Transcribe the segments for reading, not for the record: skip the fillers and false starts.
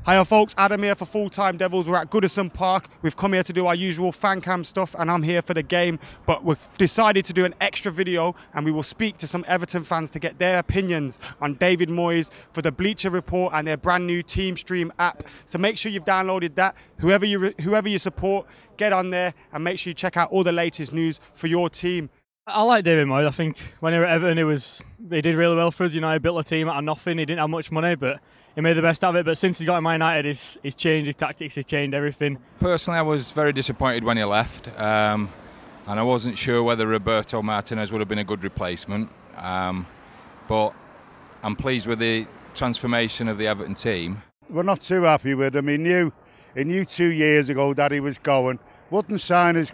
Hiya folks, Adam here for Full Time Devils. We're at Goodison Park. We've come here to do our usual fan cam stuff and I'm here for the game, but we've decided to do an extra video and we will speak to some Everton fans to get their opinions on David Moyes for the Bleacher report and their brand new Team Stream app. So make sure you've downloaded that. Whoever you support, get on there and make sure you check out all the latest news for your team. I like David Moyes. I think when he was at Everton, he did really well for us. You know, he built a team out of nothing. He didn't have much money, but he made the best out of it. But since he's got to Man United, he's changed his tactics, he's changed everything. Personally, I was very disappointed when he left, and I wasn't sure whether Roberto Martinez would have been a good replacement. But I'm pleased with the transformation of the Everton team. We're not too happy with him. He knew 2 years ago that he was going. Wouldn't sign his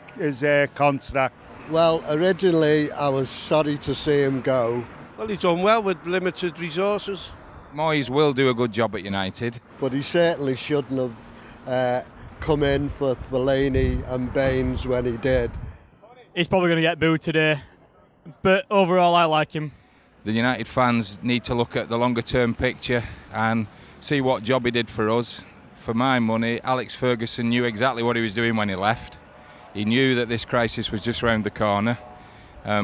contract. Well, originally I was sorry to see him go. Well, he's done well with limited resources. Moyes will do a good job at United. But he certainly shouldn't have come in for Fellaini and Baines when he did. He's probably going to get booed today, but overall I like him. The United fans need to look at the longer term picture and see what job he did for us. For my money, Alex Ferguson knew exactly what he was doing when he left. He knew that this crisis was just round the corner,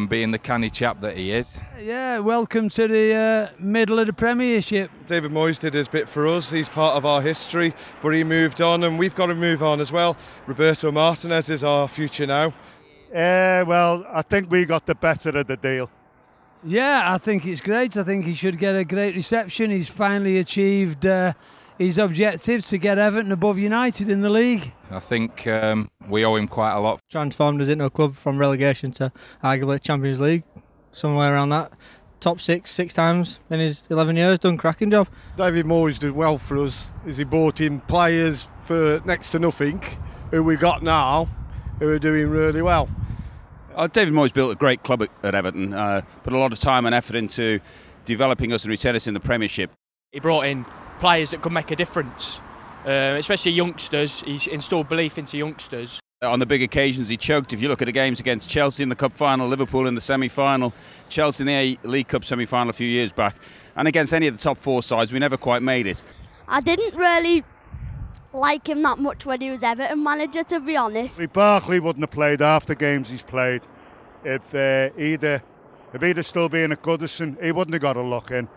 being the canny chap that he is. Yeah, welcome to the middle of the Premiership. David Moyes did his bit for us. He's part of our history, but he moved on and we've got to move on as well. Roberto Martinez is our future now. Well, I think we got the better of the deal. Yeah, I think it's great. I think he should get a great reception. He's finally achieved his objective to get Everton above United in the league. I think we owe him quite a lot. Transformed us into a club from relegation to arguably Champions League, somewhere around that. Top six times in his 11 years, done cracking job. David Moyes did well for us as he brought in players for next to nothing, who we got now, who are doing really well. David Moyes built a great club at Everton, put a lot of time and effort into developing us and retain us in the Premiership. He brought in players that could make a difference, especially youngsters. He's installed belief into youngsters. On the big occasions he choked. If you look at the games against Chelsea in the Cup final, Liverpool in the semi-final, Chelsea in the League Cup semi-final a few years back, and against any of the top four sides we never quite made it. I didn't really like him that much when he was Everton manager, to be honest. Barkley wouldn't have played half the games he's played if he'd still been at Goodison. He wouldn't have got a look in.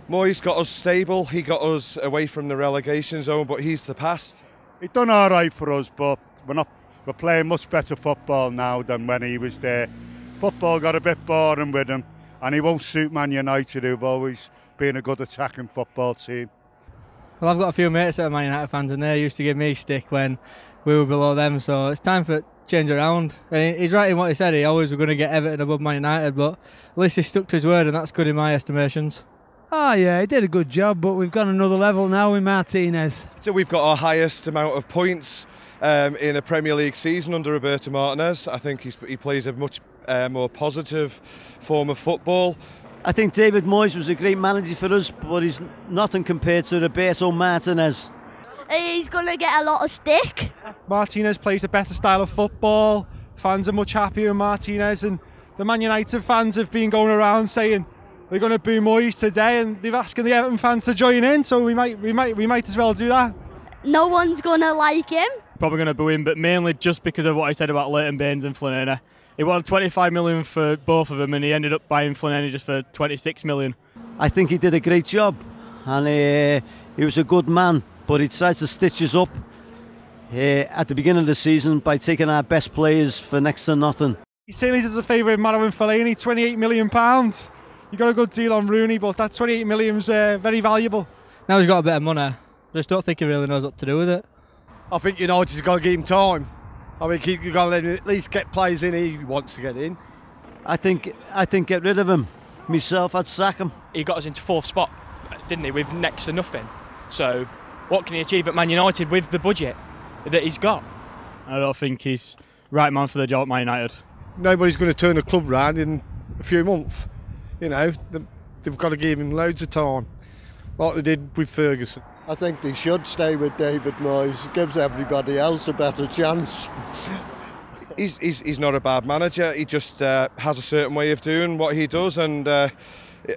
Moyes got us stable, he got us away from the relegation zone, but he's the past. He done all right for us, but we're playing much better football now than when he was there. Football got a bit boring with him, and he won't suit Man United, who've always been a good attacking football team. Well, I've got a few mates that are Man United fans and they used to give me stick when we were below them, so it's time for change around. And he's right in what he said, he always was going to get Everton above Man United, but at least he stuck to his word and that's good in my estimations. Oh yeah, he did a good job, but we've got another level now with Martinez. So we've got our highest amount of points in a Premier League season under Roberto Martinez. I think he plays a much more positive form of football. I think David Moyes was a great manager for us, but he's nothing compared to Roberto Martinez. He's going to get a lot of stick. Martinez plays a better style of football. Fans are much happier with Martinez, and the Man United fans have been going around saying they're going to boo Moyes today, and they're asking the Everton fans to join in. So we might as well do that. No one's going to like him. Probably going to boo him, but mainly just because of what I said about Leighton Baines and Fellaini. He wanted 25 million for both of them, and he ended up buying Fellaini just for 26 million. I think he did a great job, and he was a good man, but he tried to stitch us up at the beginning of the season by taking our best players for next to nothing. He certainly does a favour in Marouane Fellaini, £28 million. You got a good deal on Rooney, but that 28 million's very valuable. Now he's got a bit of money, I just don't think he really knows what to do with it. I think United's got to give him time. I think you've got to let him at least get players in he wants to get in. I think get rid of him. Myself, I'd sack him. He got us into fourth spot, didn't he, with next to nothing. So what can he achieve at Man United with the budget that he's got? I don't think he's right man for the job at Man United. Nobody's going to turn the club round in a few months. You know, they've got to give him loads of time, like they did with Ferguson. I think they should stay with David Moyes. It gives everybody else a better chance. He's not a bad manager. He just has a certain way of doing what he does, and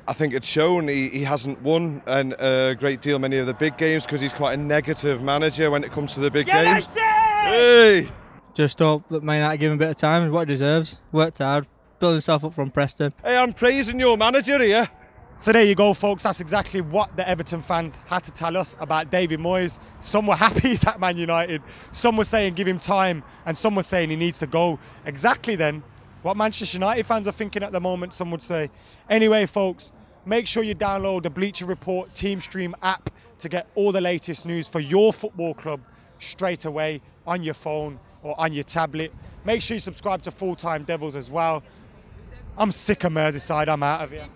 I think it's shown he hasn't won a great deal many of the big games because he's quite a negative manager when it comes to the big games. Hey! Just hope that Man United give him a bit of time, what he deserves. Worked hard, built himself up from Preston. Hey, I'm praising your manager here. So there you go, folks. That's exactly what the Everton fans had to tell us about David Moyes. Some were happy he's at Man United. Some were saying give him time. And some were saying he needs to go. Exactly then what Manchester United fans are thinking at the moment, some would say. Anyway, folks, make sure you download the Bleacher Report Team Stream app to get all the latest news for your football club straight away on your phone or on your tablet. Make sure you subscribe to Full Time Devils as well. I'm sick of Merseyside. I'm out of here.